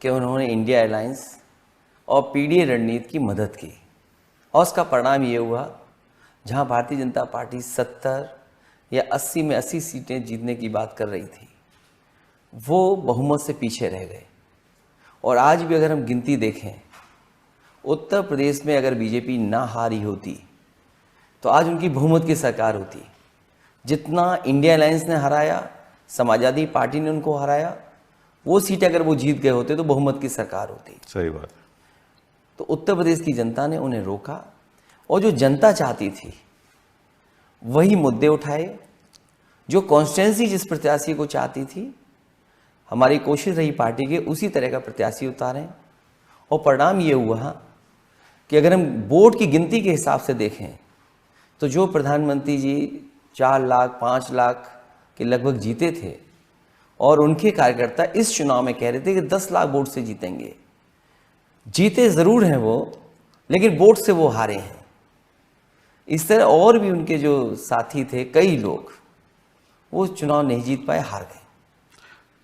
कि उन्होंने India alliance और पीडीए रणनीति की मदद की, और उसका परिणाम ये हुआ जहां भारतीय जनता पार्टी 70 या 80 में 80 सीटें जीतने की बात कर रही थी, वो बहुमत से पीछे रह गए। और आज भी अगर हम गिनती देखें, उत्तर प्रदेश में अगर बीजेपी ना हारी होती तो आज उनकी बहुमत की सरकार होती। जितना इंडिया अलायंस ने हराया, समाजवादी पार्टी ने उनको हराया, वो सीटें अगर वो जीत गए होते तो बहुमत की सरकार होती। सही बात। तो उत्तर प्रदेश की जनता ने उन्हें रोका, और जो जनता चाहती थी वही मुद्दे उठाए, जो कॉन्स्टिट्यूंसी जिस प्रत्याशी को चाहती थी, हमारी कोशिश रही पार्टी के उसी तरह का प्रत्याशी उतारें। और परिणाम ये हुआ कि अगर हम वोट की गिनती के हिसाब से देखें तो जो प्रधानमंत्री जी 4 लाख 5 लाख के लगभग जीते थे, और उनके कार्यकर्ता इस चुनाव में कह रहे थे कि 10 लाख वोट से जीतेंगे। जीते ज़रूर हैं वो, लेकिन वोट से वो हारे हैं। इस तरह और भी उनके जो साथी थे, कई लोग, वो चुनाव नहीं जीत पाए, हार गए।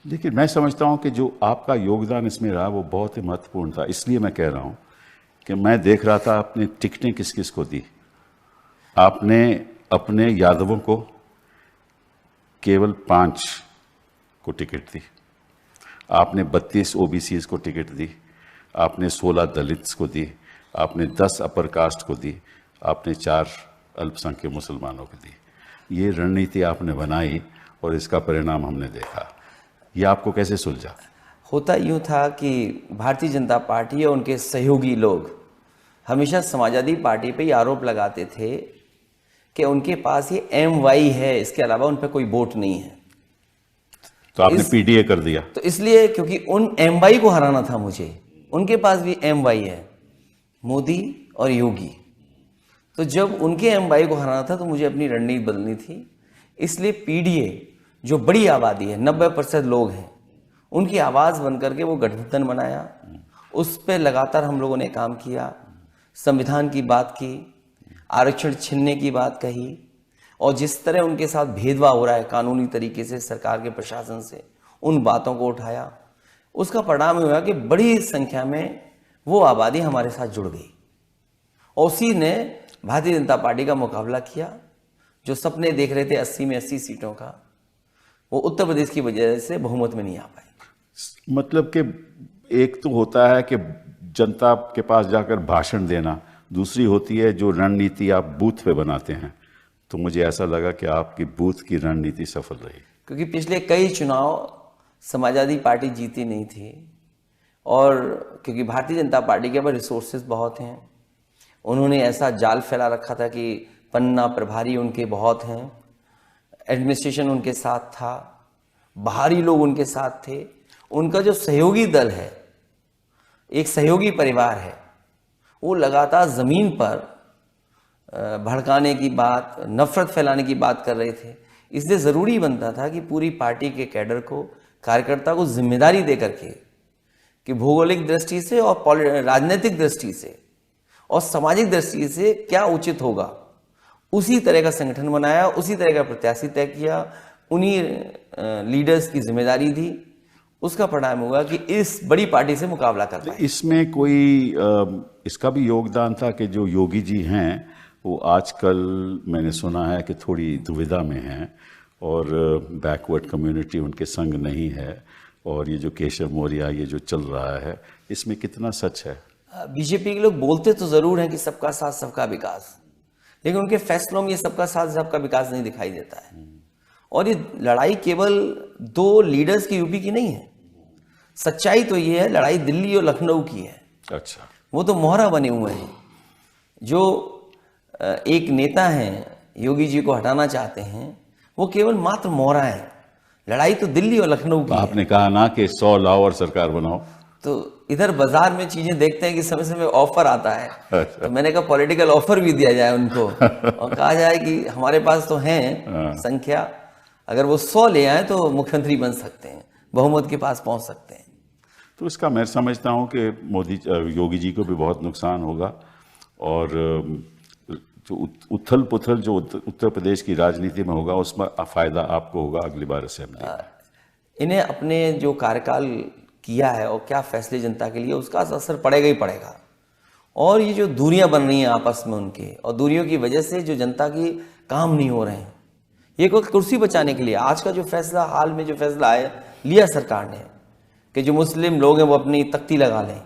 देखिए, मैं समझता हूं कि जो आपका योगदान इसमें रहा वो बहुत ही महत्वपूर्ण था। इसलिए मैं कह रहा हूं कि मैं देख रहा था आपने टिकटें किस किस को दी। आपने अपने यादवों को केवल 5 को टिकट दी, आपने 32 ओबीसीज को टिकट दी, आपने 16 दलित्स को दी, आपने 10 अपर कास्ट को दी, आपने 4 अल्पसंख्यक मुसलमानों को दी। ये रणनीति आपने बनाई और इसका परिणाम हमने देखा। ये आपको कैसे सुलझा? होता यूँ था कि भारतीय जनता पार्टी और उनके सहयोगी लोग हमेशा समाजवादी पार्टी पे ही आरोप लगाते थे कि उनके पास ये MY है, इसके अलावा उन पर कोई वोट नहीं है। तो आपने पीडीए कर दिया। तो इसलिए, क्योंकि उन MY को हराना था मुझे, उनके पास भी MY है, मोदी और योगी। तो जब उनके MY को हराना था तो मुझे अपनी रणनीति बदलनी थी। इसलिए पीडीए, जो बड़ी आबादी है, 90% लोग हैं, उनकी आवाज़ बन करके वो गठबंधन बनाया। उस पर लगातार हम लोगों ने काम किया, संविधान की बात की, आरक्षण छीनने की बात कही, और जिस तरह उनके साथ भेदभाव हो रहा है कानूनी तरीके से सरकार के प्रशासन से, उन बातों को उठाया। उसका परिणाम हुआ कि बड़ी संख्या में वो आबादी हमारे साथ जुड़ गई, और उसी ने भारतीय जनता पार्टी का मुकाबला किया। जो सपने देख रहे थे 80 में 80 सीटों का, वो उत्तर प्रदेश की वजह से बहुमत में नहीं आ पाए। मतलब कि एक तो होता है कि जनता के पास जाकर भाषण देना, दूसरी होती है जो रणनीति आप बूथ पे बनाते हैं। तो मुझे ऐसा लगा कि आपकी बूथ की रणनीति सफल रही, क्योंकि पिछले कई चुनाव समाजवादी पार्टी जीती नहीं थी, और क्योंकि भारतीय जनता पार्टी के पास रिसोर्सेज बहुत हैं, उन्होंने ऐसा जाल फैला रखा था कि पन्ना प्रभारी उनके बहुत हैं, एडमिनिस्ट्रेशन उनके साथ था, बाहरी लोग उनके साथ थे। उनका जो सहयोगी दल है, एक सहयोगी परिवार है, वो लगातार ज़मीन पर भड़काने की बात, नफरत फैलाने की बात कर रहे थे। इसलिए ज़रूरी बनता था कि पूरी पार्टी के कैडर को, कार्यकर्ता को जिम्मेदारी दे करके कि भौगोलिक दृष्टि से और राजनीतिक दृष्टि से और सामाजिक दृष्टि से क्या उचित होगा, उसी तरह का संगठन बनाया, उसी तरह का प्रत्याशी तय किया, उन्हीं लीडर्स की जिम्मेदारी दी। उसका परिणाम हुआ कि इस बड़ी पार्टी से मुकाबला कर पाए। इसमें कोई इसका भी योगदान था कि जो योगी जी हैं वो आजकल मैंने सुना है कि थोड़ी दुविधा में हैं, और बैकवर्ड कम्युनिटी उनके संग नहीं है, और ये जो केशव मौर्य ये जो चल रहा है, इसमें कितना सच है? बीजेपी के लोग बोलते तो जरूर हैं कि सबका साथ सबका विकास, लेकिन उनके फैसलों में ये सबका साथ सबका विकास नहीं दिखाई देता है। और ये लड़ाई केवल 2 लीडर्स की यूपी की नहीं है। सच्चाई तो ये है, लड़ाई दिल्ली और लखनऊ की है। अच्छा। वो तो मोहरा बने हुए हैं। जो एक नेता हैं, योगी जी को हटाना चाहते हैं, वो केवल मात्र मोहरा है। लड़ाई तो दिल्ली और लखनऊ की है। आपने कहा ना कि 100 लाओ और सरकार बनाओ, तो इधर बाजार में चीजें देखते हैं कि समय समय ऑफर आता है। तो मैंने कहा पॉलिटिकल ऑफर भी दिया जाए उनको, और कहा जाए कि हमारे पास तो हैं संख्या, अगर वो 100 ले आए तो मुख्यमंत्री बन सकते हैं, बहुमत के पास पहुंच सकते हैं। तो इसका मैं समझता हूं कि योगी जी को भी बहुत नुकसान होगा, और जो उथल पुथल जो उत्तर प्रदेश की राजनीति में होगा उसमें फायदा आपको होगा अगली बार असेंबली में। इन्हें अपने जो कार्यकाल किया है और क्या फैसले जनता के लिए, उसका असर पड़ेगा ही पड़ेगा। और ये जो दूरियां बन रही हैं आपस में उनके, और दूरियों की वजह से जो जनता की काम नहीं हो रहे हैं, ये कोई कुर्सी बचाने के लिए आज का जो फैसला, हाल में जो फैसला है लिया सरकार ने कि जो मुस्लिम लोग हैं वो अपनी तख्ती लगा लें,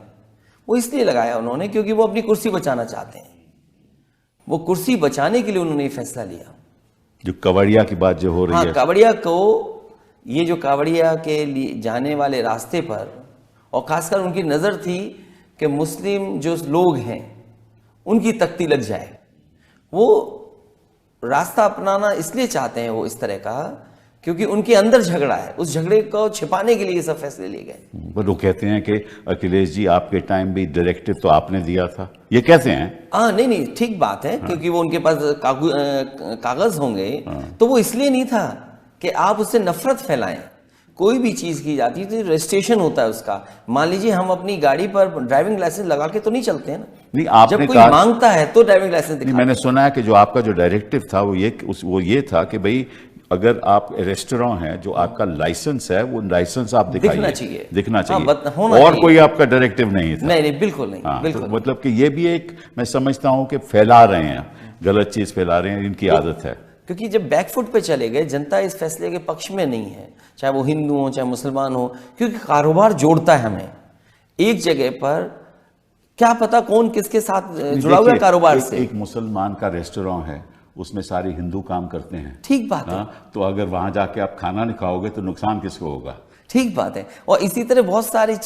वो इसलिए लगाया उन्होंने क्योंकि वो अपनी कुर्सी बचाना चाहते हैं। वो कुर्सी बचाने के लिए उन्होंने ये फैसला लिया। जो कावड़िया की बात जो हो रही है, कावड़िया को, ये जो कावड़िया के लिए जाने वाले रास्ते पर, और खासकर उनकी नज़र थी कि मुस्लिम जो लोग हैं उनकी तख्ती लग जाए, वो रास्ता अपनाना इसलिए चाहते हैं वो इस तरह का क्योंकि उनके अंदर झगड़ा है, उस झगड़े को छिपाने के लिए ये सब फैसले लिए गए। पर वो कहते हैं कि अखिलेश जी आपके टाइम भी डायरेक्टिव तो आपने दिया था, ये कहते हैं। हाँ, नहीं ठीक बात है। क्योंकि वो उनके पास कागज होंगे, तो वो इसलिए नहीं था कि आप उससे नफरत फैलाएं। कोई भी चीज की जाती है तो रजिस्ट्रेशन होता है उसका। मान लीजिए हम अपनी गाड़ी पर ड्राइविंग लाइसेंस लगा के तो नहीं चलते हैं ना, नहीं आपने जब कोई मांगता है तो ड्राइविंग लाइसेंस दिखाते हैं। मैंने सुना है कि जो आपका जो डायरेक्टिव था वो ये था कि भाई अगर आप रेस्टोरेंट है, जो आपका लाइसेंस है वो लाइसेंस आप दिखाइए, दिखना चाहिए, और कोई आपका डायरेक्टिव नहीं था। नहीं बिल्कुल नहीं। बिल्कुल। तो मतलब कि ये भी एक, मैं समझता हूं कि फैला रहे हैं, गलत चीज फैला रहे हैं, इनकी आदत है। क्योंकि जब बैकफुट पे चले गए, जनता इस फैसले के पक्ष में नहीं है, चाहे वो हिंदू हो चाहे मुसलमान हो, क्योंकि कारोबार जोड़ता है हमें एक जगह पर। क्या पता कौन किसके साथ जुड़ा हुआ है कारोबार से। एक मुसलमान का रेस्टोरेंट है, उसमें सारे हिंदू काम करते हैं, ठीक बात है। तो अगर वहां जाके आप खाना नहीं खाओगे तो नुकसान किसको होगा? ठीक बात है। और इसी तरह बहुत सारे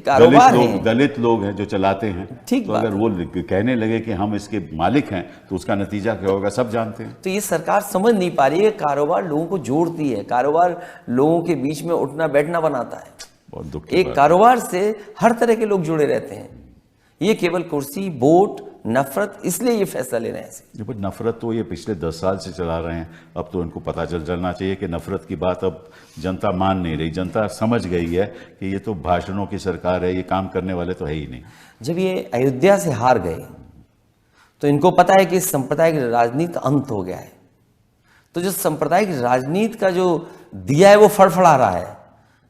कारोबार हैं, दलित लोग हैं जो चलाते हैं, ठीक तो अगर वो कहने लगे कि हम इसके मालिक हैं तो उसका नतीजा क्या होगा, सब जानते हैं। तो ये सरकार समझ नहीं पा रही है, कारोबार लोगों को जोड़ती है, कारोबार लोगों के बीच में उठना बैठना बनाता है। बहुत दुख की एक बात कारोबार से हर तरह के लोग जुड़े रहते हैं। ये केवल कुर्सी, वोट, नफरत, इसलिए ये फैसला ले रहे हैं। बट नफरत तो ये पिछले 10 साल से चला रहे हैं, अब तो इनको पता चलना चाहिए कि नफरत की बात अब जनता मान नहीं रही। जनता समझ गई है कि ये तो भाषणों की सरकार है, ये काम करने वाले तो है ही नहीं। जब ये अयोध्या से हार गए तो इनको पता है कि सांप्रदायिक राजनीति अंत हो गया है। तो जो सांप्रदायिक राजनीति का जो दिया है वो फड़फड़ा रहा है।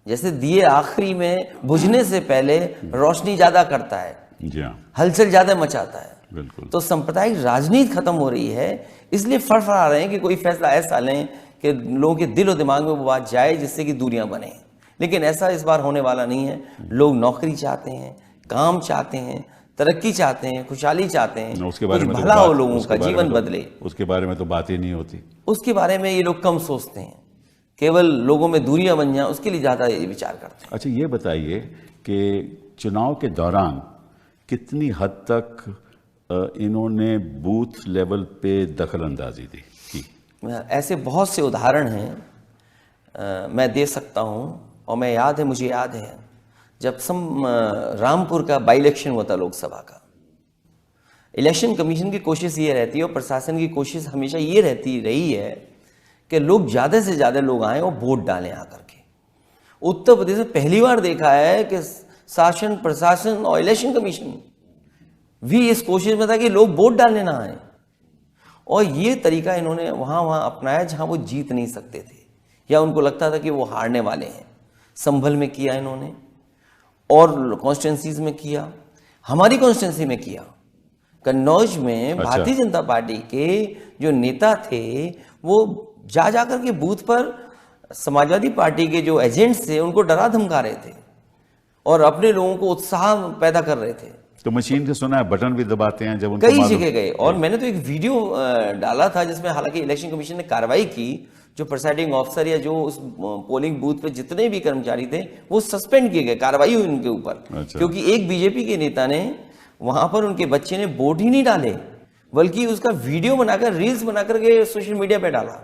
जैसे दिए आखिरी में बुझने से पहले रोशनी ज्यादा करता है, जी हाँ, हलचल ज्यादा मचाता है। बिल्कुल। तो सांप्रदायिक राजनीति खत्म हो रही है, इसलिए फड़फड़ा रहे हैं कि कोई फैसला ऐसा लें कि लोगों के दिल और दिमाग में वो बात जाए जिससे कि दूरियां बने। लेकिन ऐसा इस बार होने वाला नहीं है। लोग नौकरी चाहते हैं, काम चाहते हैं, तरक्की चाहते हैं, खुशहाली चाहते हैं, उसके बारे में भला हो, लोगों का जीवन बदले, उसके बारे में तो बात ही नहीं होती। उसके बारे में ये लोग कम सोचते हैं। केवल लोगों में दूरियां बन जाए उसके लिए ज्यादा ये विचार करते हैं। अच्छा, ये बताइए कि चुनाव के दौरान कितनी हद तक इन्होंने बूथ लेवल पे दखल अंदाजी दी की? ऐसे बहुत से उदाहरण हैं, मैं दे सकता हूं। और मुझे याद है जब रामपुर का बाई इलेक्शन हुआ था लोकसभा का, इलेक्शन कमीशन की कोशिश ये रहती है और प्रशासन की कोशिश हमेशा ये रही है कि लोग ज़्यादा से ज़्यादा लोग आएँ और वोट डालें आकर के। उत्तर प्रदेश में पहली बार देखा है कि शासन, प्रशासन और इलेक्शन कमीशन भी इस कोशिश में था कि लोग वोट डालने ना आए। और ये तरीका इन्होंने वहाँ अपनाया जहाँ वो जीत नहीं सकते थे या उनको लगता था कि वो हारने वाले हैं। संभल में किया इन्होंने, और कॉन्स्टिट्यूंसीज में किया, हमारी कॉन्स्टिट्यूंसी में किया। कन्नौज में भारतीय जनता पार्टी के जो नेता थे वो जा करके बूथ पर समाजवादी पार्टी के जो एजेंट्स थे उनको डरा धमका रहे थे और अपने लोगों को उत्साह पैदा कर रहे थे। तो मशीन से सुना है बटन भी दबाते हैं जब उनको कई जगह गए। और मैंने तो एक वीडियो डाला था जिसमें हालांकि इलेक्शन कमीशन ने कार्रवाई की, जो प्रिसाइडिंग ऑफिसर या जो उस पोलिंग बूथ पे जितने भी कर्मचारी थे वो सस्पेंड किए गए, कार्रवाई हुई उनके ऊपर। क्योंकि एक बीजेपी के नेता ने वहां पर उनके बच्चे ने वोट ही नहीं डाले बल्कि उसका वीडियो बनाकर, रील्स बनाकर के सोशल मीडिया पे डाला।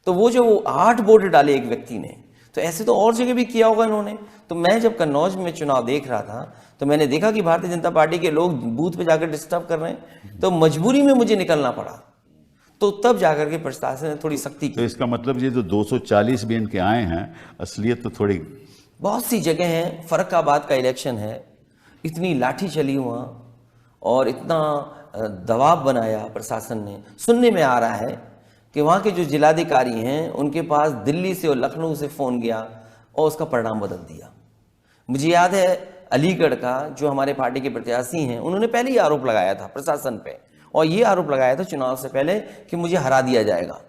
तो वो जो 8 वोट डाले एक व्यक्ति ने, तो ऐसे तो और जगह भी किया होगा इन्होंने। तो मैं जब कन्नौज में चुनाव देख रहा था तो मैंने देखा कि भारतीय जनता पार्टी के लोग बूथ पे जाकर डिस्टर्ब कर रहे हैं, तो मजबूरी में मुझे निकलना पड़ा। तो तब जाकर के प्रशासन ने थोड़ी सख्ती की। तो इसका मतलब ये जो 240 भी इनके आए हैं, असलियत तो थोड़ी, बहुत सी जगह हैं। फर्रुखाबाद का इलेक्शन है, इतनी लाठी चली वहाँ और इतना दबाव बनाया प्रशासन ने। सुनने में आ रहा है कि वहाँ के जो जिलाधिकारी हैं उनके पास दिल्ली से और लखनऊ से फ़ोन गया और उसका परिणाम बदल दिया। मुझे याद है अलीगढ़ का जो हमारे पार्टी के प्रत्याशी हैं, उन्होंने पहले ही आरोप लगाया था प्रशासन पे, और ये आरोप लगाया था चुनाव से पहले कि मुझे हरा दिया जाएगा,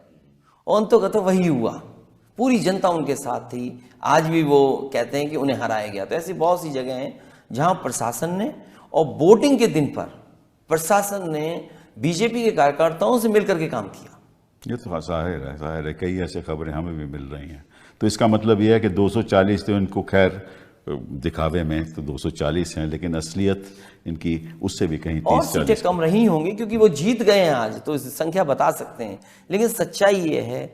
और अंततः वही हुआ। पूरी जनता उनके साथ थी। आज भी वो कहते हैं कि उन्हें हराया गया। तो ऐसी बहुत सी जगह हैं जहां प्रशासन ने, और वोटिंग के दिन पर प्रशासन ने बीजेपी के कार्यकर्ताओं से मिलकर के काम किया। ये तो जाहिर है, कई ऐसे खबरें हमें भी मिल रही हैं। तो इसका मतलब यह है कि 240 तो इनको खैर दिखावे में तो 240 हैं, लेकिन असलियत इनकी उससे भी कहीं 30-40 और सीटें कम रही होंगी, क्योंकि वो जीत गए हैं आज, तो संख्या बता सकते हैं। लेकिन सच्चाई ये है,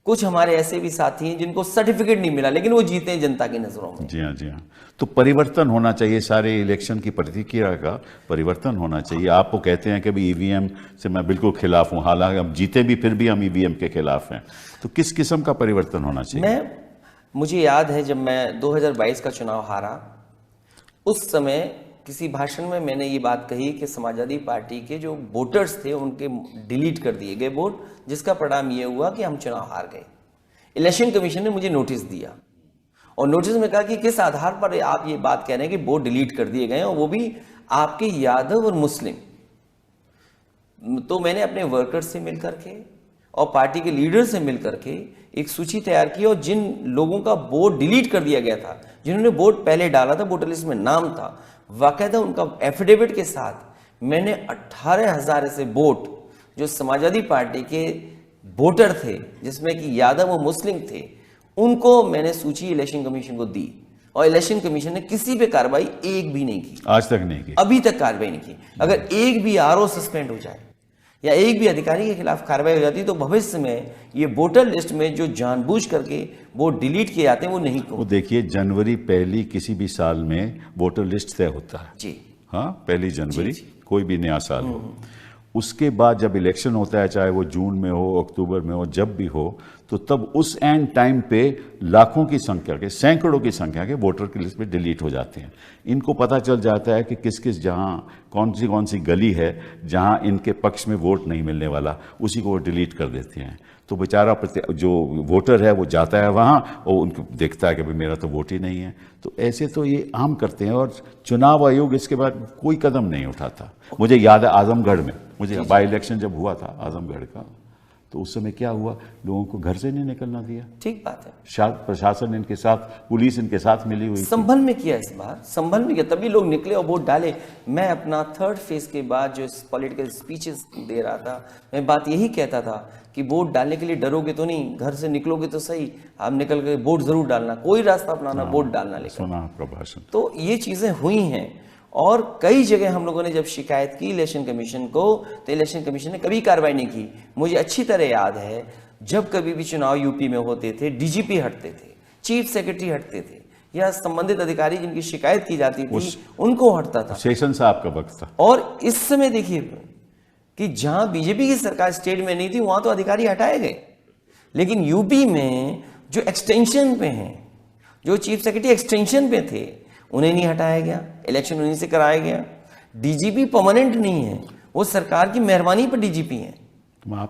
कुछ हमारे ऐसे भी साथी हैं जिनको सर्टिफिकेट नहीं मिला, लेकिन वो जीते हैं जनता की नजरों में। जी हाँ, जी हाँ। तो परिवर्तन होना चाहिए, सारे इलेक्शन की प्रतिक्रिया का परिवर्तन होना चाहिए। आप वो कहते हैं कि भाई ईवीएम से मैं बिल्कुल खिलाफ हूँ, हालांकि हम जीते भी फिर भी हम ईवीएम के खिलाफ हैं। तो किस किस्म का परिवर्तन होना चाहिए? मुझे याद है जब मैं 2022 का चुनाव हारा, उस समय किसी भाषण में मैंने ये बात कही कि समाजवादी पार्टी के जो वोटर्स थे उनके डिलीट कर दिए गए वोट, जिसका परिणाम ये हुआ कि हम चुनाव हार गए। इलेक्शन कमीशन ने मुझे नोटिस दिया, और नोटिस में कहा कि किस आधार पर आप ये बात कह रहे हैं कि वोट डिलीट कर दिए गए, और वो भी आपके यादव और मुस्लिम। तो मैंने अपने वर्कर्स से मिलकर के और पार्टी के लीडर से मिलकर के एक सूची तैयार की, और जिन लोगों का वोट डिलीट कर दिया गया था, जिन्होंने वोट पहले डाला था, वोटर लिस्ट में नाम था, वाकायदा उनका एफिडेविट के साथ मैंने 18,000 ऐसे वोट जो समाजवादी पार्टी के वोटर थे, जिसमें कि यादव और मुस्लिम थे, उनको मैंने सूची इलेक्शन कमीशन को दी, और इलेक्शन कमीशन ने किसी पे कार्रवाई एक भी नहीं की, आज तक नहीं की, अभी तक कार्रवाई नहीं की। अगर एक भी आरओ सस्पेंड हो जाए या एक भी अधिकारी के खिलाफ कार्रवाई हो जाती, तो भविष्य में ये वोटर लिस्ट में जो जानबूझ करके वोट डिलीट किए जाते हैं वो नहीं को। वो देखिए, जनवरी पहली किसी भी साल में वोटर लिस्ट तय होता है जी, हाँ, 1 जनवरी कोई भी नया साल हो। उसके बाद जब इलेक्शन होता है, चाहे वो जून में हो, अक्टूबर में हो, जब भी हो, तो तब उस एंड टाइम पे लाखों की संख्या के, सैकड़ों की संख्या के वोटर की लिस्ट में डिलीट हो जाते हैं। इनको पता चल जाता है कि किस किस जहाँ कौन सी गली है जहाँ इनके पक्ष में वोट नहीं मिलने वाला, उसी को वो डिलीट कर देते हैं। तो बेचारा जो वोटर है वो जाता है वहाँ और उनको देखता है कि भाई मेरा तो वोट ही नहीं है। तो ऐसे तो ये आम करते हैं, और चुनाव आयोग इसके बाद कोई कदम नहीं उठाता। मुझे याद है आजमगढ़ में, मुझे बाई इलेक्शन जब हुआ था आजमगढ़ का, तो उस समय क्या हुआ, लोगों को घर से नहीं निकलना दिया। ठीक बात है, प्रशासन इनके साथ, पुलिस इनके साथ मिली हुई, संभल में किया, इस बार संभल में किया, तभी लोग निकले और वोट डाले। मैं अपना 3rd फेज के बाद जो पॉलिटिकल स्पीचेस दे रहा था, मैं बात यही कहता था कि वोट डालने के लिए डरोगे तो नहीं, घर से निकलोगे तो सही, आप निकल के वोट जरूर डालना, कोई रास्ता अपनाना, वोट डालना। लेकर सुना प्रभाषण, तो ये चीजें हुई हैं, और कई जगह हम लोगों ने जब शिकायत की इलेक्शन कमीशन को, तो इलेक्शन कमीशन ने कभी कार्रवाई नहीं की। मुझे अच्छी तरह याद है, जब कभी भी चुनाव यूपी में होते थे, डीजीपी हटते थे, चीफ सेक्रेटरी हटते थे, या संबंधित अधिकारी जिनकी शिकायत की जाती थी उनको हटता था। सेशन साहब का वक्त था। और इस समय देखिए कि जहां बीजेपी की सरकार स्टेट में नहीं थी, वहां तो अधिकारी हटाए गए, लेकिन यूपी में जो एक्सटेंशन पे हैं, जो चीफ सेक्रेटरी एक्सटेंशन पे थे, उन्हें नहीं हटाया गया, इलेक्शन उन्हीं से कराया गया। डीजीपी परमानेंट नहीं है, वो सरकार की मेहरबानी पर डीजीपी हैं,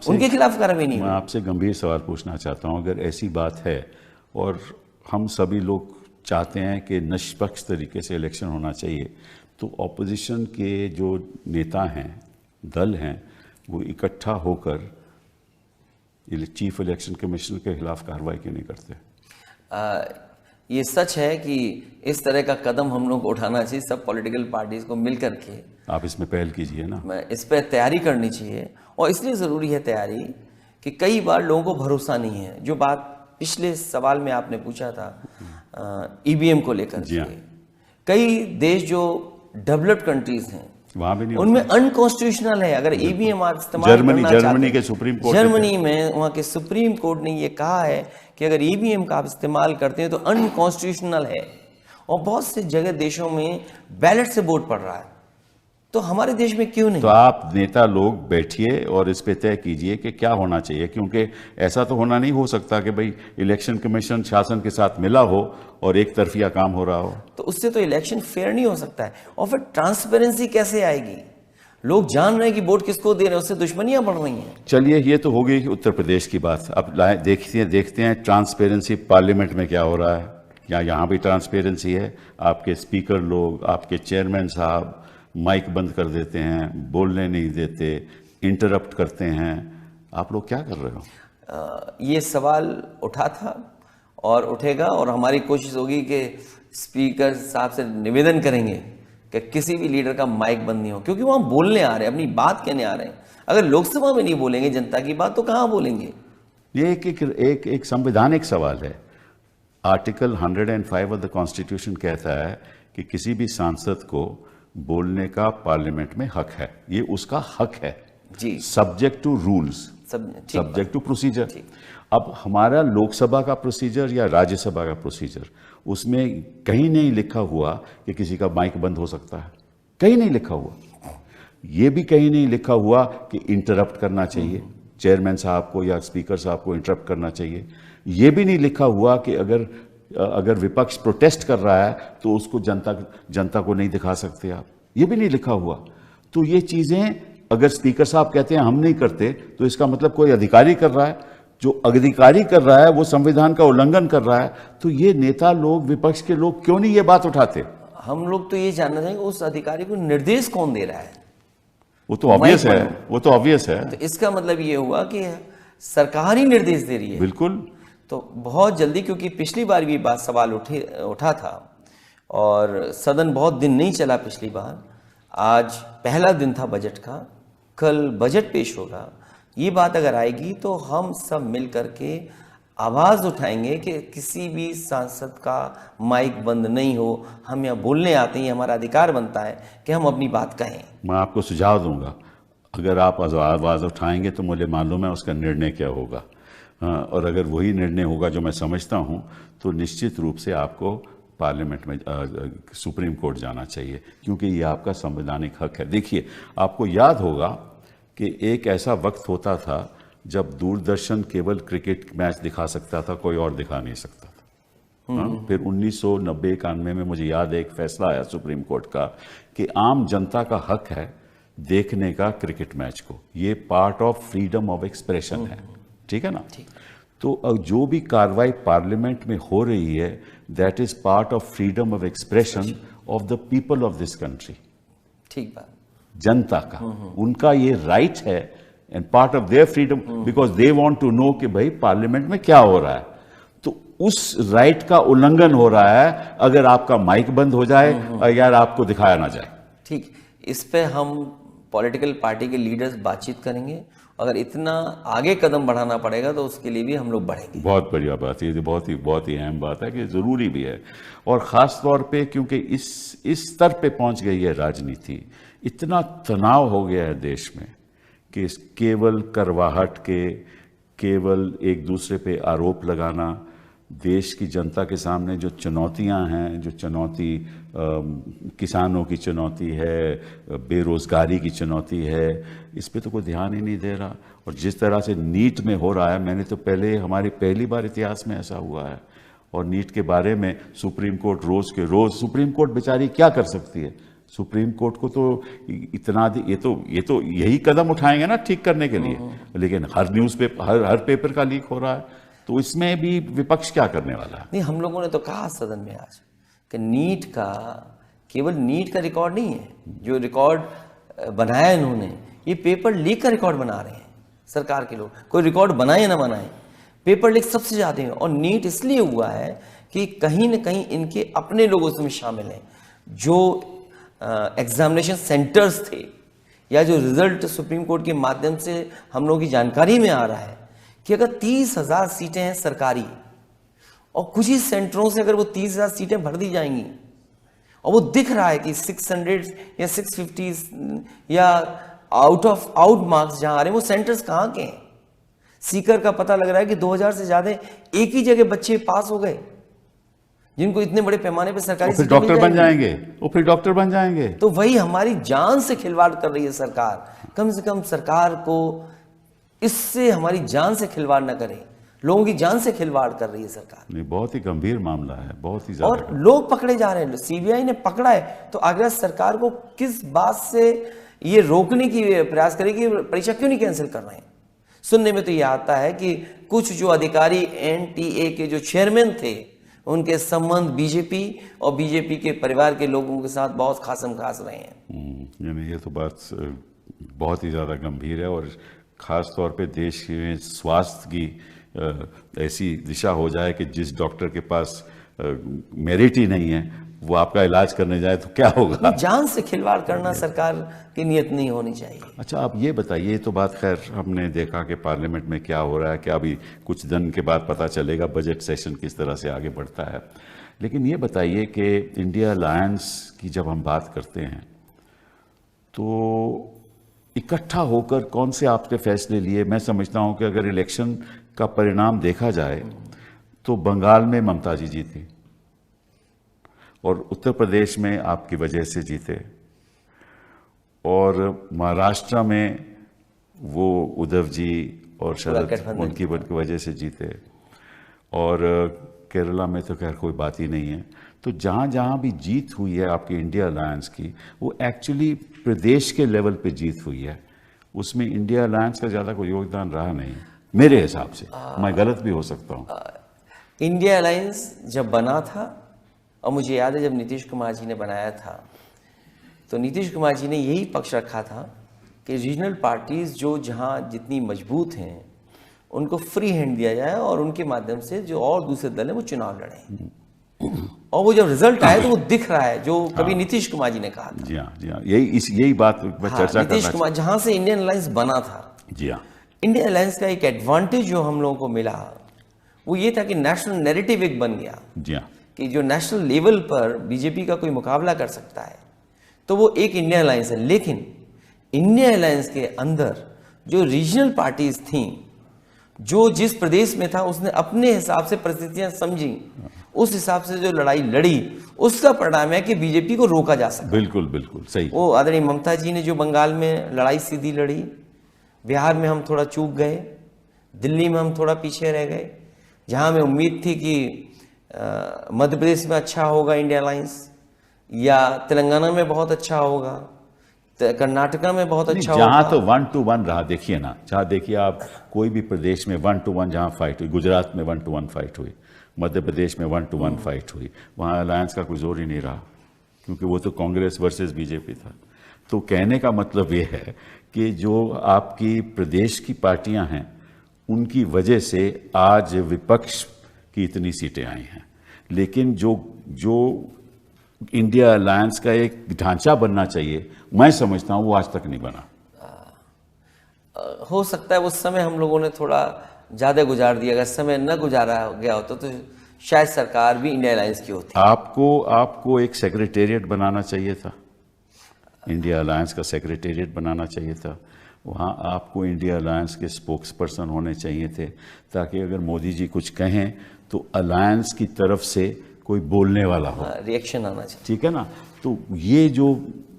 उनके खिलाफ कार्रवाई नहीं। मैं आपसे गंभीर सवाल पूछना चाहता हूं, अगर ऐसी बात है और हम सभी लोग चाहते हैं कि निष्पक्ष तरीके से इलेक्शन होना चाहिए, तो ऑपोजिशन के जो नेता हैं, दल हैं, वो इकट्ठा होकर चीफ इलेक्शन कमिश्नर के खिलाफ कार्रवाई क्यों नहीं करते? ये सच है कि इस तरह का कदम हम लोग को उठाना चाहिए, सब पॉलिटिकल पार्टीज को मिलकर के। आप इसमें पहल कीजिए ना। इस पर तैयारी करनी चाहिए, और इसलिए ज़रूरी है तैयारी कि कई बार लोगों को भरोसा नहीं है। जो बात पिछले सवाल में आपने पूछा था ईवीएम को लेकर, कई देश जो डेवलप्ड कंट्रीज हैं वहां भी नहीं, उनमें अनकॉन्स्टिट्यूशनल है। अगर ईवीएम आप इस्तेमाल जर्मनी के सुप्रीम कोर्ट, जर्मनी में वहां के सुप्रीम कोर्ट ने ये कहा है कि अगर ईवीएम का आप इस्तेमाल करते हैं तो अनकॉन्स्टिट्यूशनल है, और बहुत से जगह देशों में बैलेट से वोट पड़ रहा है, तो हमारे देश में क्यों नहीं? तो आप नेता लोग बैठिए और इस पे तय कीजिए कि क्या होना चाहिए, क्योंकि ऐसा तो होना नहीं हो सकता कि भाई इलेक्शन कमीशन शासन के साथ मिला हो और एक तरफिया काम हो रहा हो। तो उससे तो इलेक्शन फेयर नहीं हो सकता है, और फिर ट्रांसपेरेंसी कैसे आएगी? लोग जान रहे हैं कि वोट किसको दे रहे हैं, उससे दुश्मनियां बढ़ रही हैं। चलिए, ये तो हो गई उत्तर प्रदेश की बात। अब देखते हैं ट्रांसपेरेंसी पार्लियामेंट में क्या हो रहा है। यहाँ भी ट्रांसपेरेंसी है। आपके स्पीकर लोग, आपके चेयरमैन साहब माइक बंद कर देते हैं, बोलने नहीं देते, इंटरप्ट करते हैं। आप लोग क्या कर रहे हो? ये सवाल उठा था और उठेगा, और हमारी कोशिश होगी कि स्पीकर साहब से निवेदन करेंगे कि किसी भी लीडर का माइक बंद नहीं हो, क्योंकि वहाँ बोलने आ रहे हैं, अपनी बात कहने आ रहे हैं। अगर लोकसभा में नहीं बोलेंगे जनता की बात, तो कहाँ बोलेंगे? ये एक संवैधानिक सवाल है। आर्टिकल 105 ऑफ द कॉन्स्टिट्यूशन कहता है कि किसी भी सांसद को बोलने का पार्लियामेंट में हक है। ये उसका हक है जी, subject to rules, subject to procedure. अब हमारा लोकसभा का प्रोसीजर या राज्यसभा का प्रोसीजर, उसमें कहीं नहीं लिखा हुआ कि किसी का माइक बंद हो सकता है, कहीं नहीं लिखा हुआ। ये भी कहीं नहीं लिखा हुआ कि इंटरप्ट करना चाहिए, चेयरमैन साहब को या स्पीकर साहब को इंटरप्ट करना चाहिए। ये भी नहीं लिखा हुआ कि अगर विपक्ष प्रोटेस्ट कर रहा है तो उसको जनता को नहीं दिखा सकते आप, ये भी नहीं लिखा हुआ। तो ये चीजें अगर स्पीकर साहब कहते हैं हम नहीं करते, तो इसका मतलब कोई अधिकारी कर रहा है। जो अधिकारी कर रहा है वो संविधान का उल्लंघन कर रहा है। तो ये नेता लोग, विपक्ष के लोग क्यों नहीं ये बात उठाते? हम लोग तो ये जानना चाहेंगे उस अधिकारी को निर्देश कौन दे रहा है। वो तो ऑब्वियस है, वो तो ऑब्वियस है। तो इसका मतलब ये हुआ कि सरकार ही निर्देश दे रही है। बिल्कुल। तो बहुत जल्दी, क्योंकि पिछली बार भी बात सवाल उठा था और सदन बहुत दिन नहीं चला पिछली बार। आज पहला दिन था बजट का, कल बजट पेश होगा। ये बात अगर आएगी तो हम सब मिल करके आवाज़ उठाएंगे कि किसी भी सांसद का माइक बंद नहीं हो। हम यहाँ बोलने आते हैं, हमारा अधिकार बनता है कि हम अपनी बात कहें। मैं आपको सुझाव दूंगा, अगर आप आवाज़ उठाएंगे तो मुझे मालूम है उसका निर्णय क्या होगा। और अगर वही निर्णय होगा जो मैं समझता हूं, तो निश्चित रूप से आपको पार्लियामेंट में सुप्रीम कोर्ट जाना चाहिए, क्योंकि ये आपका संवैधानिक हक है। देखिए, आपको याद होगा कि एक ऐसा वक्त होता था जब दूरदर्शन केवल क्रिकेट मैच दिखा सकता था, कोई और दिखा नहीं सकता था। फिर 1990-91 में मुझे याद है एक फैसला आया सुप्रीम कोर्ट का कि आम जनता का हक है देखने का क्रिकेट मैच को। ये part of freedom of expression है, ठीक है ना? तो जो भी कार्रवाई पार्लियामेंट में हो रही है, that is part of freedom of expression of the people of this country. ठीक बात। जनता का, उनका ये राइट है and part of their freedom, because they want to know कि भाई पार्लियामेंट में क्या हो रहा है। तो उस राइट का उल्लंघन हो रहा है अगर आपका माइक बंद हो जाए या आपको दिखाया ना जाए। ठीक, इस पे हम पॉलिटिकल पार्टी के लीडर्स बातचीत करेंगे। अगर इतना आगे कदम बढ़ाना पड़ेगा तो उसके लिए भी हम लोग बढ़ेंगे। बहुत बढ़िया बात है, ये बहुत ही अहम बात है कि ज़रूरी भी है। और ख़ास तौर पे क्योंकि इस स्तर पे पहुंच गई है राजनीति, इतना तनाव हो गया है देश में कि केवल करवाहट के, केवल एक दूसरे पे आरोप लगाना, देश की जनता के सामने जो चुनौतियां हैं, जो चुनौती किसानों की चुनौती है, बेरोजगारी की चुनौती है, इस पे तो कोई ध्यान ही नहीं दे रहा। और जिस तरह से नीट में हो रहा है, मैंने तो हमारी पहली बार इतिहास में ऐसा हुआ है। और नीट के बारे में सुप्रीम कोर्ट रोज के रोज, सुप्रीम कोर्ट बेचारी क्या कर सकती है? सुप्रीम कोर्ट को तो इतना ये तो यही कदम उठाएंगे ना ठीक करने के लिए, लेकिन हर न्यूज पेपर, हर पेपर का लीक हो रहा है। तो इसमें भी विपक्ष क्या करने वाला है? नहीं, हम लोगों ने तो कहा सदन में आज कि नीट का, केवल नीट का रिकॉर्ड नहीं है जो रिकॉर्ड बनाया इन्होंने, ये पेपर लीक का रिकॉर्ड बना रहे हैं सरकार के लोग। कोई रिकॉर्ड बनाए या ना बनाए, पेपर लीक सबसे ज्यादा है। और नीट इसलिए हुआ है कि कहीं ना कहीं इनके अपने लोग उसमें शामिल हैं। जो एग्जामिनेशन सेंटर्स थे या जो रिजल्ट सुप्रीम कोर्ट के माध्यम से हम लोगों की जानकारी में आ रहा है कि अगर 30,000 सीटें हैं सरकारी, और कुछ ही सेंटरों से अगर वो 30,000 सीटें भर दी जाएंगी, और वो दिख रहा है कि 600 या 650 या आउट मार्क्स जहां आ रहे हैं, वो सेंटर्स कहां के हैं? सीकर का पता लग रहा है कि 2000 से ज्यादा एक ही जगह बच्चे पास हो गए, जिनको इतने बड़े पैमाने पर सरकारी फिर डॉक्टर बन जाएंगे, वो फिर डॉक्टर बन जाएंगे। तो वही हमारी जान से खिलवाड़ कर रही है सरकार। कम से कम सरकार को इससे हमारी जान से खिलवाड़ ना करे, लोगों की जान से खिलवाड़ कर रही है सरकार। नहीं, बहुत ही गंभीर मामला है, बहुत ही ज्यादा। और लोग पकड़े जा रहे हैं, सीबीआई ने पकड़ा है। तो अगर सरकार को किस बात से ये रोकने की प्रयास करेगी, परीक्षा क्यों नहीं कैंसिल कर रहे हैं? सुनने में तो ये आता है कि कुछ जो अधिकारी एनटीए के जो चेयरमैन थे, उनके संबंध बीजेपी और बीजेपी के परिवार के लोगों के साथ बहुत खासम खास रहे हैं। यानी ये तो बात बहुत ही ज़्यादा गंभीर है, और ख़ास तौर पे देश में स्वास्थ्य की ऐसी दिशा हो जाए कि जिस डॉक्टर के पास मेरिट ही नहीं है वो आपका इलाज करने जाए तो क्या होगा। जान से खिलवाड़ करना सरकार की नीयत नहीं होनी चाहिए। अच्छा, आप ये बताइए, ये तो बात खैर हमने देखा कि पार्लियामेंट में क्या हो रहा है, क्या अभी कुछ दिन के बाद पता चलेगा बजट सेशन किस तरह से आगे बढ़ता है, लेकिन ये बताइए कि इंडिया अलायंस की जब हम बात करते हैं तो इकट्ठा होकर कौन से आपने फैसले लिए। मैं समझता हूँ कि अगर इलेक्शन का परिणाम देखा जाए तो बंगाल में ममता जी जीती और उत्तर प्रदेश में आपकी वजह से जीते, और महाराष्ट्र में वो उद्धव जी और शरद उनकी वजह से जीते, और केरला में तो खैर कोई बात ही नहीं है। तो जहाँ जहाँ भी जीत हुई है आपकी इंडिया अलायंस की, वो एक्चुअली प्रदेश के लेवल पे जीत हुई है, उसमें इंडिया अलायंस का ज़्यादा कोई योगदान रहा नहीं मेरे हिसाब से। मैं गलत भी हो सकता हूँ। इंडिया अलायंस जब बना था, और मुझे याद है जब नीतीश कुमार जी ने बनाया था, तो नीतीश कुमार जी ने यही पक्ष रखा था कि रीजनल पार्टीज जो जहाँ जितनी मजबूत हैं उनको फ्री हैंड दिया जाए और उनके माध्यम से जो और दूसरे दल हैं वो चुनाव लड़ें। और वो जब रिजल्ट आया तो वो दिख रहा है जो कभी नीतीश कुमार जी ने कहा था। जी हाँ, यही बात मैं चर्चा नीतीश कुमार जहाँ से इंडियन अलायंस बना था। जी हाँ, इंडियन अलायंस का एक एडवांटेज जो हम लोगों को मिला वो ये था कि नेशनल नैरेटिव एक बन गया। जी हाँ, कि जो नेशनल लेवल पर बीजेपी का कोई मुकाबला कर सकता है तो वो एक इंडियन अलायंस है। लेकिन इंडियन अलायंस के अंदर जो रीजनल पार्टीज थीं, जो जिस प्रदेश में था उसने अपने हिसाब से परिस्थितियां समझी, उस हिसाब से जो लड़ाई लड़ी, उसका परिणाम है कि बीजेपी को रोका जा सका। बिल्कुल बिल्कुल सही। वो आदरणीय ममता जी ने जो बंगाल में लड़ाई सीधी लड़ी, बिहार में हम थोड़ा चूक गए, दिल्ली में हम थोड़ा पीछे रह गए। जहां हमें उम्मीद थी कि मध्य प्रदेश में अच्छा होगा इंडिया अलायंस, या तेलंगाना में बहुत अच्छा होगा, कर्नाटका में बहुत अच्छा होगा। जहां तो 1-to-1 रहा, देखिए ना, जहां देखिए आप कोई भी प्रदेश में 1-to-1 जहां फाइट हुई, गुजरात में 1-to-1 फाइट हुई, मध्य प्रदेश में 1-to-1 फाइट हुई, वहां अलायंस का कोई जोर ही नहीं रहा, क्योंकि वो तो कांग्रेस वर्सेस बीजेपी था। तो कहने का मतलब ये है कि जो आपकी प्रदेश की पार्टियां हैं उनकी वजह से आज विपक्ष की इतनी सीटें आई हैं, लेकिन जो इंडिया अलायंस का एक ढांचा बनना चाहिए, मैं समझता हूं वो आज तक नहीं बना। हो सकता है उस समय हम लोगों ने थोड़ा ज़्यादा गुजार दिया, अगर समय न गुजारा गया होता तो शायद सरकार भी इंडिया अलायंस की होती। आपको एक सेक्रेटेरिएट बनाना चाहिए था, इंडिया अलायंस का सेक्रेटेरिएट बनाना चाहिए था। वहाँ आपको इंडिया अलायंस के स्पोक्स पर्सन होने चाहिए थे, ताकि अगर मोदी जी कुछ कहें तो अलायंस की तरफ से कोई बोलने वाला हो, रिएक्शन आना चाहिए। ठीक है ना। तो ये जो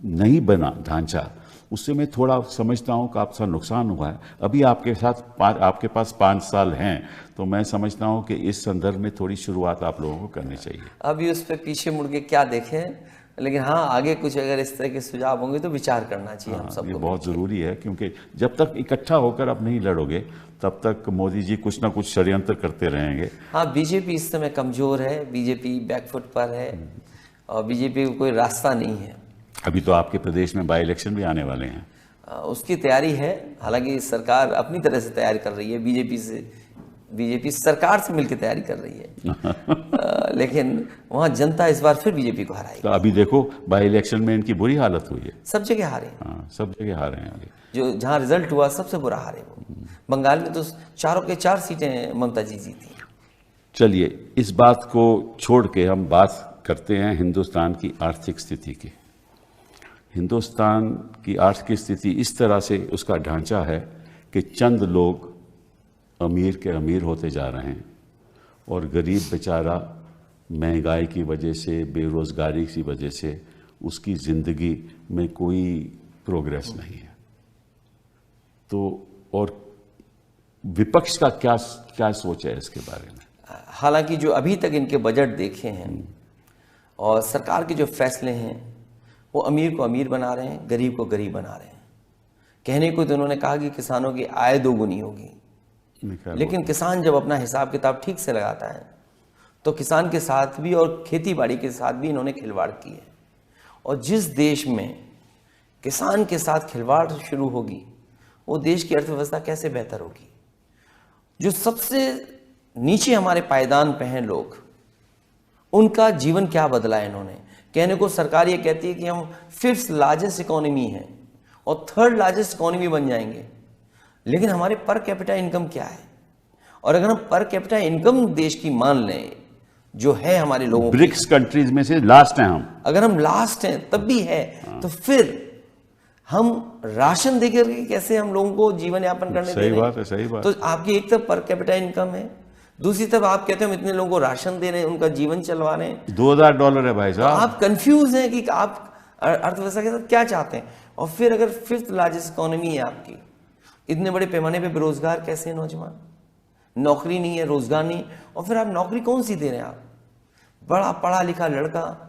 नहीं बना ढांचा, उससे मैं थोड़ा समझता हूँ कि आपका नुकसान हुआ है। अभी आपके पास 5 साल हैं, तो मैं समझता हूँ कि इस संदर्भ में थोड़ी शुरुआत आप लोगों को करनी चाहिए। अभी उस पर पीछे मुड़ के क्या देखें, लेकिन हाँ आगे कुछ अगर इस तरह के सुझाव होंगे तो विचार करना चाहिए। हम सबको ये बहुत ज़रूरी है, क्योंकि जब तक इकट्ठा होकर आप नहीं लड़ोगे तब तक मोदी जी कुछ ना कुछ षड्यंत्र करते रहेंगे। हाँ, बीजेपी इस समय कमज़ोर है, बीजेपी बैकफुट पर है और बीजेपी को कोई रास्ता नहीं है। अभी तो आपके प्रदेश में बाई इलेक्शन भी आने वाले हैं, उसकी तैयारी है। हालांकि सरकार अपनी तरह से तैयारी कर रही है, बीजेपी सरकार से मिलकर तैयारी कर रही है लेकिन वहाँ जनता इस बार फिर बीजेपी को हराएगी। तो अभी देखो बाई इलेक्शन में इनकी बुरी हालत हुई है, सब जगह हारे। हाँ, सब जगह हारे हैं। अभी जो जहाँ रिजल्ट हुआ सबसे बुरा हारे वो। बंगाल में तो 4 के 4 सीटें ममता जी जीती। चलिए इस बात को छोड़ के हम बात करते हैं हिंदुस्तान की आर्थिक स्थिति की। हिंदुस्तान की आर्थिक स्थिति इस तरह से उसका ढांचा है कि चंद लोग अमीर के अमीर होते जा रहे हैं और गरीब बेचारा महंगाई की वजह से, बेरोज़गारी की वजह से उसकी ज़िंदगी में कोई प्रोग्रेस नहीं है। तो और विपक्ष का क्या सोच है इसके बारे में? हालांकि जो अभी तक इनके बजट देखे हैं और सरकार के जो फैसले हैं वो अमीर को अमीर बना रहे हैं, गरीब को गरीब बना रहे हैं। कहने को तो उन्होंने कहा कि किसानों की आय दोगुनी होगी, लेकिन किसान जब अपना हिसाब किताब ठीक से लगाता है तो किसान के साथ भी और खेती बाड़ी के साथ भी इन्होंने खिलवाड़ की है। और जिस देश में किसान के साथ खिलवाड़ शुरू होगी, वो देश की अर्थव्यवस्था कैसे बेहतर होगी। जो सबसे नीचे हमारे पायदान पे हैं लोग, उनका जीवन क्या बदला है इन्होंने। कहने को सरकार ये कहती है कि हम 5th लार्जेस्ट इकोनॉमी हैं और 3rd लार्जेस्ट इकोनॉमी बन जाएंगे, लेकिन हमारे पर कैपिटा इनकम क्या है। और अगर हम पर कैपिटा इनकम देश की मान लें जो है हमारे लोगों की, ब्रिक्स कंट्रीज में से लास्ट हैं हम, अगर हम लास्ट हैं तब भी है, तो फिर हम राशन देकर के कैसे हम लोगों को जीवन यापन करने दे रहे हैं। सही बात है, सही बात। तो आपकी एक तरफ पर कैपिटा इनकम है, दूसरी तरफ आप कहते हैं हम इतने लोगों को राशन दे रहे हैं, उनका जीवन चलवा रहे हैं। $2000 है भाई तो साहब। आप कंफ्यूज हैं कि आप अर्थव्यवस्था के साथ क्या चाहते हैं। और फिर अगर 5th लार्जेस्ट इकोनॉमी है आपकी, इतने बड़े पैमाने पे बेरोजगार कैसे हैं नौजवान, नौकरी नहीं है, रोजगार नहीं, और फिर आप नौकरी कौन सी दे रहे हैं। आप बड़ा पढ़ा लिखा लड़का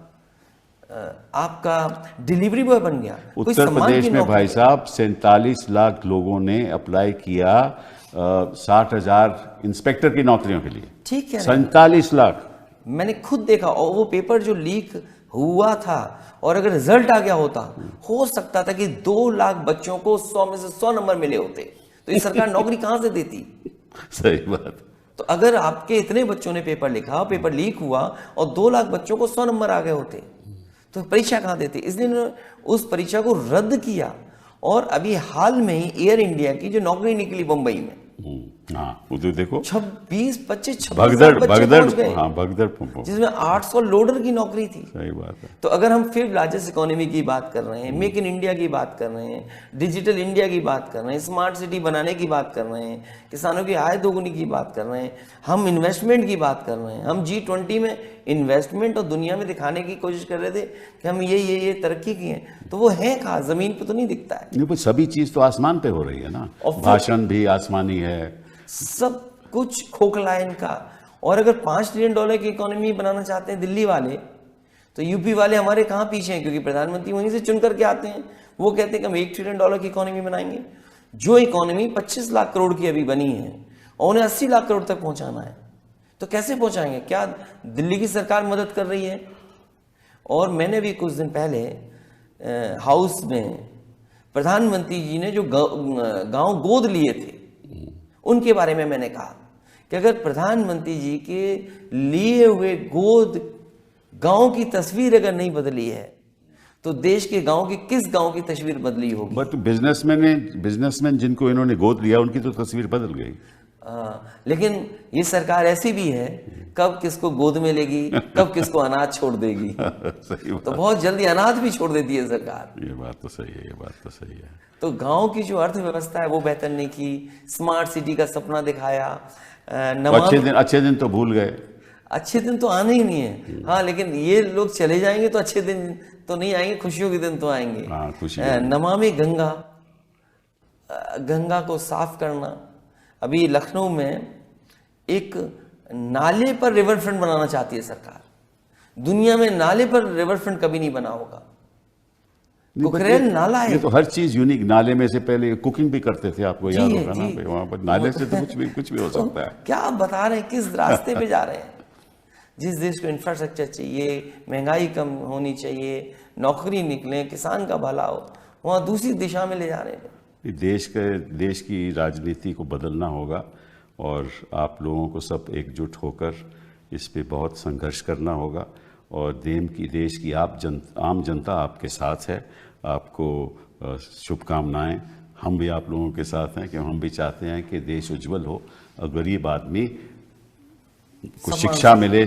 आपका डिलीवरी बॉय बन गया। उत्तर प्रदेश में भाई साहब 47 लाख लोगों ने अप्लाई किया 60,000 इंस्पेक्टर की नौकरियों के लिए। ठीक है, 47 लाख मैंने खुद देखा। और वो पेपर जो लीक हुआ था, और अगर रिजल्ट आ गया होता, हो सकता था कि 2 लाख बच्चों को 100 में से 100 नंबर मिले होते। तो ये सरकार नौकरी कहां से देती। सही बात। तो अगर आपके इतने बच्चों ने पेपर लिखा, पेपर लीक हुआ और 2 लाख बच्चों को 100 नंबर आ गए होते, तो परीक्षा कहां देते। इसलिए उन्होंने उस परीक्षा को रद्द किया। और अभी हाल में ही एयर इंडिया की जो नौकरी निकली मुंबई में, हाँ उधर देखो 26 26 भगदड़ जिसमें 800 लोडर की नौकरी थी। सही बात है। तो अगर हम 5th लार्जेस्ट इकोनॉमी की बात कर रहे हैं, मेक इन इंडिया की बात कर रहे हैं, डिजिटल इंडिया की बात कर रहे हैं, स्मार्ट सिटी बनाने की बात कर रहे हैं, किसानों की आय दोगुनी की बात कर रहे हैं, हम इन्वेस्टमेंट की बात कर रहे हैं, हम G20 में इन्वेस्टमेंट और दुनिया में दिखाने की कोशिश कर रहे थे कि हम ये तरक्की की है, तो वो है कहाँ, जमीन पे तो नहीं दिखता है। नहीं, सभी चीज तो आसमान पे हो रही है ना, भाषण भी आसमानी है, सब कुछ खोखला है इनका। और अगर $5 ट्रिलियन की इकोनॉमी बनाना चाहते हैं दिल्ली वाले, तो यूपी वाले हमारे कहाँ पीछे हैं, क्योंकि प्रधानमंत्री वहीं से चुन करके आते हैं। वो कहते हैं कि हम $1 ट्रिलियन की इकोनॉमी बनाएंगे। जो इकोनॉमी 25 लाख करोड़ की अभी बनी है और उन्हें 80 लाख करोड़ तक पहुंचाना है, तो कैसे पहुंचाएंगे। क्या दिल्ली की सरकार मदद कर रही है। और मैंने भी कुछ दिन पहले हाउस में प्रधानमंत्री जी ने जो गांव गोद लिए थे, उनके बारे में मैंने कहा कि अगर प्रधानमंत्री जी के लिए हुए गोद गांव की तस्वीर अगर नहीं बदली है, तो देश के गांव की किस गांव की तस्वीर बदली होगी। बट बिजनेसमैन जिनको इन्होंने गोद लिया उनकी तो तस्वीर बदल गई। लेकिन ये सरकार ऐसी भी है, कब किसको गोद में लेगी, कब किसको अनाथ छोड़ देगी। सही बात। तो बहुत जल्दी अनाथ भी छोड़ देती है सरकार। ये बात तो सही है, ये बात तो सही है। तो गांव की जो अर्थव्यवस्था है वो बेहतर नहीं की, स्मार्ट सिटी का सपना दिखाया। अच्छे दिन तो भूल गए। अच्छे दिन तो आने ही नहीं है। हाँ, लेकिन ये लोग चले जाएंगे तो अच्छे दिन तो नहीं आएंगे, खुशियों के दिन तो आएंगे। हाँ, खुशी। नमामि गंगा, गंगा को साफ करना। अभी लखनऊ में एक नाले पर रिवर फ्रंट बनाना चाहती है सरकार। दुनिया में नाले पर रिवर फ्रंट कभी नहीं बना होगा। कुकरेल नाला है। ये तो हर चीज यूनिक। नाले में से पहले कुकिंग भी करते थे, आपको याद होगा ना, वहां पर नाले से तो कुछ भी हो सकता है। क्या आप बता रहे हैं, किस रास्ते पे जा रहे हैं। जिस देश को इंफ्रास्ट्रक्चर चाहिए, महंगाई कम होनी चाहिए, नौकरी निकले, किसान का भला हो, वहां दूसरी दिशा में ले जा रहे हैं। देश की राजनीति को बदलना होगा और आप लोगों को सब एकजुट होकर इस पे बहुत संघर्ष करना होगा। और देश की आम जनता आपके साथ है। आपको शुभकामनाएं। हम भी आप लोगों के साथ हैं कि हम भी चाहते हैं कि देश उज्जवल हो और गरीब आदमी को शिक्षा मिले।